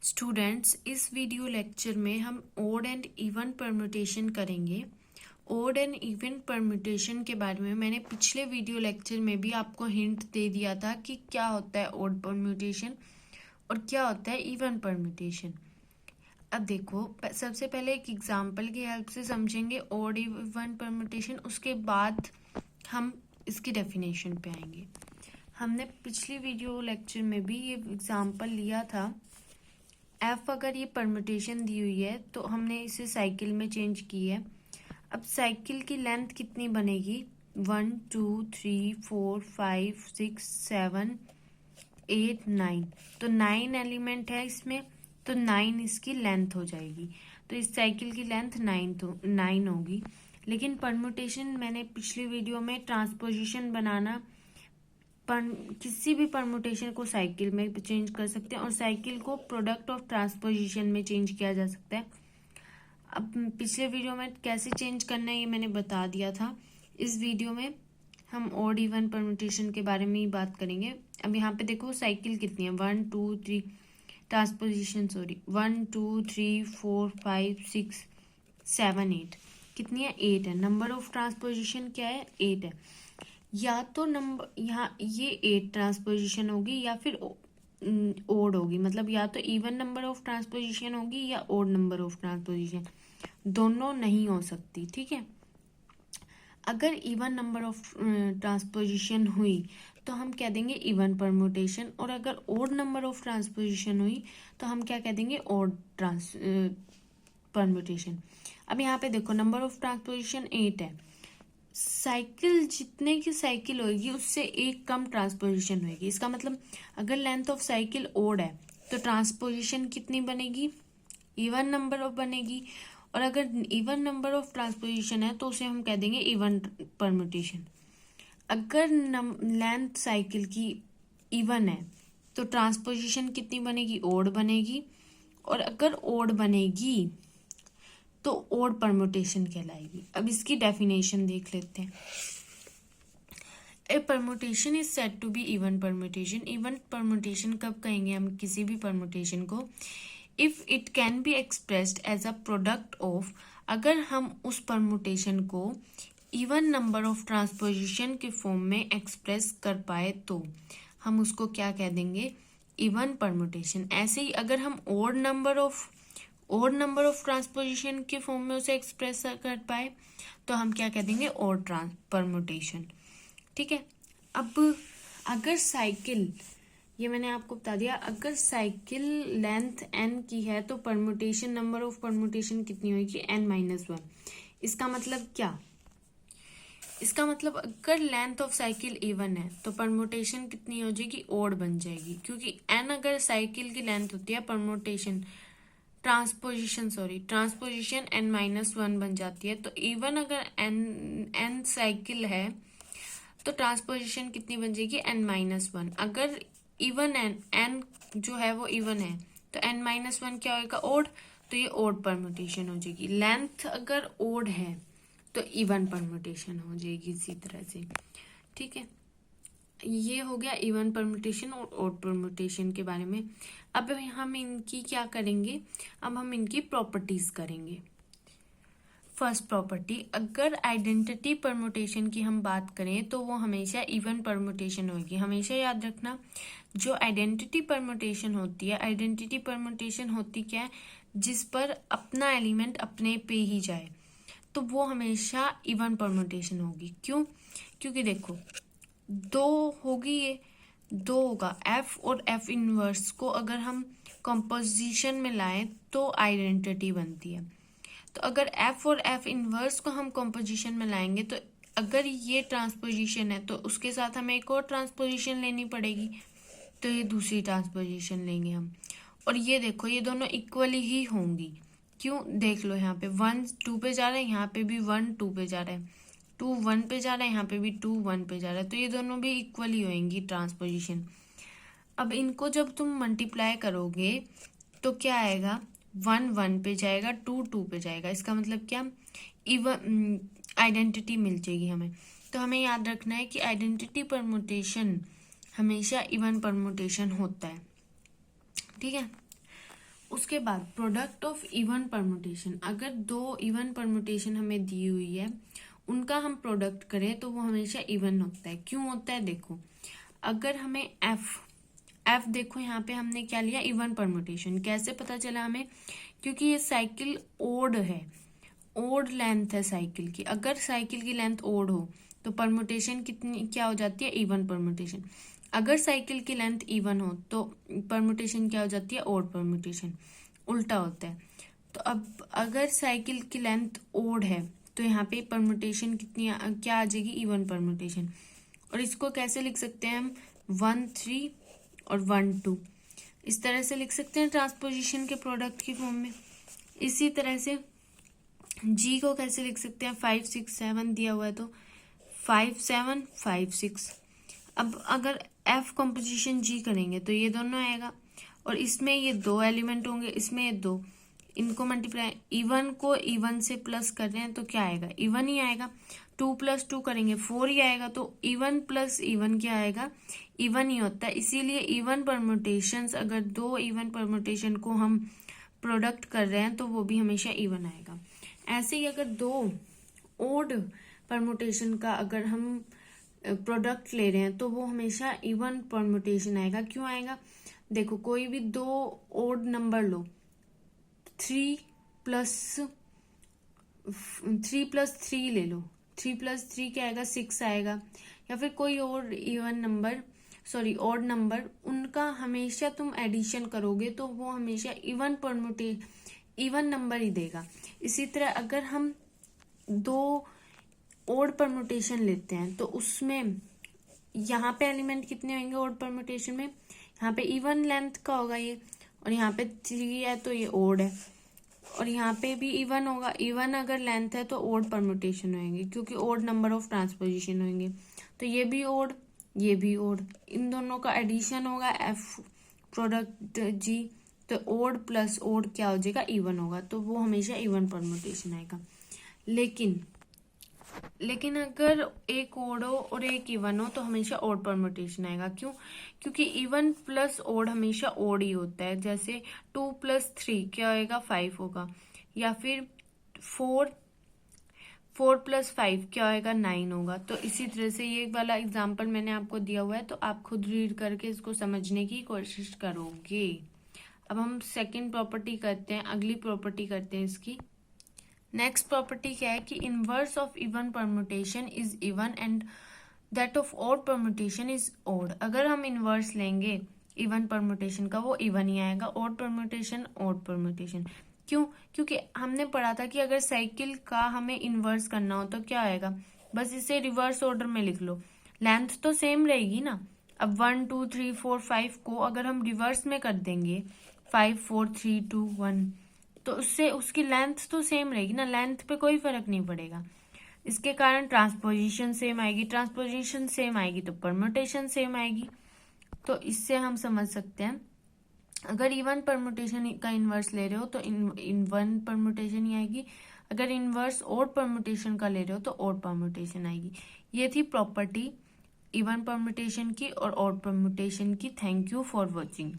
Students, इस video lecture में हम ओड एंड इवन परम्यूटेशन करेंगे। ओड एंड इवन परम्यूटेशन के बारे में मैंने पिछले वीडियो लेक्चर में भी आपको हिंट दे दिया था कि क्या होता है ओड परम्यूटेशन और क्या होता है इवन परम्यूटेशन। अब देखो, सबसे पहले एक एग्जांपल की हेल्प से समझेंगे ओड इवन परम्यूटेशन, उसके बाद हम इसकी डेफिनेशन पे आएंगे। हमने पिछली वीडियो लेक्चर में भी ये एग्जांपल लिया था। एफ अगर ये परम्यूटेशन दी हुई है तो हमने इसे साइकिल में चेंज की है। अब साइकिल की लेंथ कितनी बनेगी? 1 2 3 4 5 6 7 8 9। तो 9 एलिमेंट है इसमें, तो 9 इसकी लेंथ हो जाएगी। तो इस साइकिल की लेंथ 9 होगी। लेकिन परम्यूटेशन मैंने पिछली वीडियो में ट्रांसपोजिशन बनाना, किसी भी परम्यूटेशन को साइकिल में चेंज कर सकते हैं और साइकिल को प्रोडक्ट ऑफ ट्रांसपोजिशन में चेंज किया जा सकता है। अब पिछले वीडियो में कैसे चेंज करना है ये मैंने बता दिया था। इस वीडियो में हम ओड इवन परम्यूटेशन के बारे में ही बात करेंगे। अब यहाँ पे देखो साइकिल कितनी है, 1 2 3 ट्रांसपोजिशन 1 2 3 4 5 6 7 8 कितनी है? 8 है। नंबर ऑफ ट्रांसपोजिशन क्या है? 8 है। या तो नंबर यहाँ ये 8 ट्रांसपोजिशन होगी या फिर ओड होगी, मतलब या तो इवन नंबर ऑफ ट्रांसपोजिशन होगी या ओड नंबर ऑफ ट्रांसपोजिशन, दोनों नहीं हो सकती। ठीक है, अगर इवन नंबर ऑफ ट्रांसपोजिशन हुई तो हम कह देंगे इवन परम्यूटेशन, और अगर ओड नंबर ऑफ ट्रांसपोजिशन हुई तो हम क्या कह देंगे? Odd permutation. अब यहाँ पे देखो नंबर ऑफ ट्रांसपोजिशन 8 है। साइकिल जितने की साइकिल होगी उससे एक कम ट्रांसपोजिशन होगी। इसका मतलब अगर लेंथ ऑफ साइकिल ओड है तो ट्रांसपोजिशन कितनी बनेगी? इवन नंबर ऑफ बनेगी। और अगर इवन नंबर ऑफ ट्रांसपोजिशन है तो उसे हम कह देंगे इवन परम्यूटेशन। अगर लेंथ साइकिल की इवन है तो ट्रांसपोजिशन कितनी बनेगी? ओड बनेगी। और अगर ओड बनेगी तो ओड परम्यूटेशन कहलाएगी। अब इसकी डेफिनेशन देख लेते हैं। A permutation is said to be even permutation. Even permutation कब कहेंगे हम किसी भी परम्यूटेशन को? If it can be expressed as a product of, अगर हम उस परम्यूटेशन को इवन नंबर ऑफ ट्रांसपोजिशन के फॉर्म में एक्सप्रेस कर पाए तो हम उसको क्या कह देंगे? Even permutation. ऐसे ही अगर हम ओड नंबर ऑफ ट्रांसपोजिशन के फॉर्म में उसे एक्सप्रेस कर पाए तो हम क्या कह देंगे? Odd permutation. ठीक है, अब अगर साइकिल, ये मैंने आपको बता दिया, अगर साइकिल लेंथ n की है तो परम्यूटेशन, नंबर ऑफ परम्यूटेशन कितनी होगी? n-1। इसका मतलब क्या? इसका मतलब अगर लेंथ ऑफ साइकिल इवन है तो परम्यूटेशन कितनी हो जाएगी? ओड बन जाएगी, क्योंकि n अगर साइकिल की लेंथ होती है, परम्यूटेशन ट्रांसपोजिशन n-1 बन जाती है। तो इवन अगर n साइकिल है तो ट्रांसपोजिशन कितनी बन जाएगी? n-1। अगर इवन n जो है वो इवन है तो n-1 क्या होगा? ओड। तो ये ओड परम्यूटेशन हो जाएगी। लेंथ अगर ओड है तो इवन परम्यूटेशन हो जाएगी इसी तरह से। ठीक है, ये हो गया इवन परम्यूटेशन और ओड परम्यूटेशन के बारे में। अब हम इनकी क्या करेंगे? अब हम इनकी प्रॉपर्टीज करेंगे। फर्स्ट प्रॉपर्टी, अगर आइडेंटिटी परम्यूटेशन की हम बात करें तो वो हमेशा इवन परम्यूटेशन होगी। हमेशा याद रखना, जो आइडेंटिटी परम्यूटेशन होती है, आइडेंटिटी परम्यूटेशन होती क्या है? जिस पर अपना एलिमेंट अपने पे ही जाए, तो वो हमेशा इवन परम्यूटेशन होगी। क्यों? क्योंकि देखो दो होगी, ये दो होगा एफ और एफ इनवर्स को अगर हम कंपोजिशन में लाएं तो आइडेंटिटी बनती है। तो अगर एफ और एफ इनवर्स को हम कंपोजिशन में लाएंगे तो अगर ये ट्रांसपोजिशन है तो उसके साथ हमें एक और ट्रांसपोजिशन लेनी पड़ेगी, तो ये दूसरी ट्रांसपोजिशन लेंगे हम। और ये देखो ये दोनों इक्वली ही होंगी। क्यों? देख लो, यहाँ पे 1 2 पे जा रहा है, यहाँ पे भी 1 2 पे जा रहा है, 2 1 पे जा रहा है, यहाँ पे भी 2 1 पे जा रहा है, तो ये दोनों भी इक्वली होंगी ट्रांसपोजिशन। अब इनको जब तुम मल्टीप्लाई करोगे तो क्या आएगा? 1 1 पे जाएगा, 2 2 पे जाएगा। इसका मतलब क्या? इवन आइडेंटिटी मिल जाएगी हमें। तो हमें याद रखना है कि आइडेंटिटी परम्यूटेशन हमेशा इवन परम्यूटेशन होता है। ठीक है, उसके बाद प्रोडक्ट ऑफ इवन परम्यूटेशन, अगर दो इवन परम्यूटेशन हमें दी हुई है उनका हम प्रोडक्ट करें तो वो हमेशा इवन होता है। क्यों होता है देखो, अगर हमें एफ देखो यहाँ पे हमने क्या लिया, इवन परम्यूटेशन। कैसे पता चला हमें, क्योंकि ये साइकिल ओड है, ओड लेंथ है साइकिल की। अगर साइकिल की लेंथ ओड हो तो परम्यूटेशन कितनी क्या हो जाती है, इवन परम्यूटेशन। अगर साइकिल की लेंथ इवन हो तो परम्यूटेशन क्या हो जाती है, ओड परम्यूटेशन, उल्टा होता है। तो अब अगर साइकिल की लेंथ ओड है तो यहाँ पे परम्यूटेशन कितनी क्या आ जाएगी, इवन परम्यूटेशन। और इसको कैसे लिख सकते हैं हम, 1 3 और 1 2, इस तरह से लिख सकते हैं ट्रांसपोजिशन के प्रोडक्ट की फॉर्म में। इसी तरह से जी को कैसे लिख सकते हैं, 5 6 7 दिया हुआ है तो 5 7 5 6। अब अगर एफ कंपोजिशन जी करेंगे तो ये दोनों आएगा, और इसमें ये 2 एलिमेंट होंगे, इसमें ये 2, इनको मल्टीप्लाई, इवन को इवन से प्लस कर रहे हैं तो क्या आएगा, इवन ही आएगा। 2 + 2 करेंगे 4 ही आएगा, तो इवन प्लस इवन क्या आएगा, इवन ही होता है। इसीलिए इवन परम्यूटेशंस, अगर 2 इवन परम्यूटेशन को हम प्रोडक्ट कर रहे हैं तो वो भी हमेशा इवन आएगा। ऐसे ही अगर 2 ओड परम्यूटेशन का अगर हम प्रोडक्ट ले रहे हैं तो वो हमेशा इवन परम्यूटेशन आएगा। क्यों आएगा, देखो कोई भी 2 ओड नंबर लो, 3 + 3 ले लो, 3 + 3 क्या आएगा, 6 आएगा। या फिर कोई और even number, sorry odd number, उनका हमेशा तुम एडिशन करोगे तो वो हमेशा इवन नंबर ही देगा। इसी तरह अगर हम 2 ओड परम्यूटेशन लेते हैं तो उसमें यहाँ पे एलिमेंट कितने होंगे ओड परम्यूटेशन में, यहाँ पे इवन लेंथ का होगा ये, और यहाँ पे 3 है तो ये ओड है, और यहाँ पे भी इवन होगा। इवन अगर लेंथ है तो ओड परम्यूटेशन होंगे, क्योंकि ओड नंबर ऑफ ट्रांसपोजिशन होंगे। तो ये भी ओड, ये भी ओड, इन दोनों का एडिशन होगा एफ प्रोडक्ट जी, तो ओड प्लस ओड क्या हो जाएगा, इवन होगा, तो वो हमेशा इवन परम्यूटेशन आएगा। लेकिन अगर एक ओड हो और एक इवन हो तो हमेशा ओड परम्यूटेशन आएगा। क्यों, क्योंकि इवन प्लस ओड हमेशा ओड ही होता है। जैसे 2 + 3 क्या होएगा, 5 होगा, या फिर 4 + 5 क्या होएगा, 9 होगा। तो इसी तरह से ये वाला एग्जाम्पल मैंने आपको दिया हुआ है, तो आप खुद रीड करके इसको समझने की कोशिश करोगे। अब हम सेकेंड प्रॉपर्टी करते हैं, अगली प्रॉपर्टी करते हैं इसकी। नेक्स्ट प्रॉपर्टी क्या है कि inverse of even permutation is even and that of odd permutation is odd. अगर हम इनवर्स लेंगे इवन परम्यूटेशन का वो इवन ही आएगा, ऑड परम्यूटेशन ऑड परम्यूटेशन। क्यों, क्योंकि हमने पढ़ा था कि अगर साइकिल का हमें इनवर्स करना हो तो क्या आएगा, बस इसे रिवर्स ऑर्डर में लिख लो, लेंथ तो सेम रहेगी ना। अब 1 2 3 4 5 को अगर हम रिवर्स में कर देंगे 5 4 3 2 1, तो उससे उसकी लेंथ तो सेम रहेगी ना, लेंथ पे कोई फर्क नहीं पड़ेगा। इसके कारण ट्रांसपोजिशन सेम आएगी, ट्रांसपोजिशन सेम आएगी तो परम्यूटेशन सेम आएगी। तो इससे हम समझ सकते हैं अगर इवन परम्यूटेशन का इनवर्स ले रहे हो तो इवन परम्यूटेशन ही आएगी, अगर इनवर्स ऑड परम्यूटेशन का ले रहे हो तो ऑड परम्यूटेशन आएगी। ये थी प्रॉपर्टी इवन परम्यूटेशन की और ऑड परम्यूटेशन की। Thank you for watching.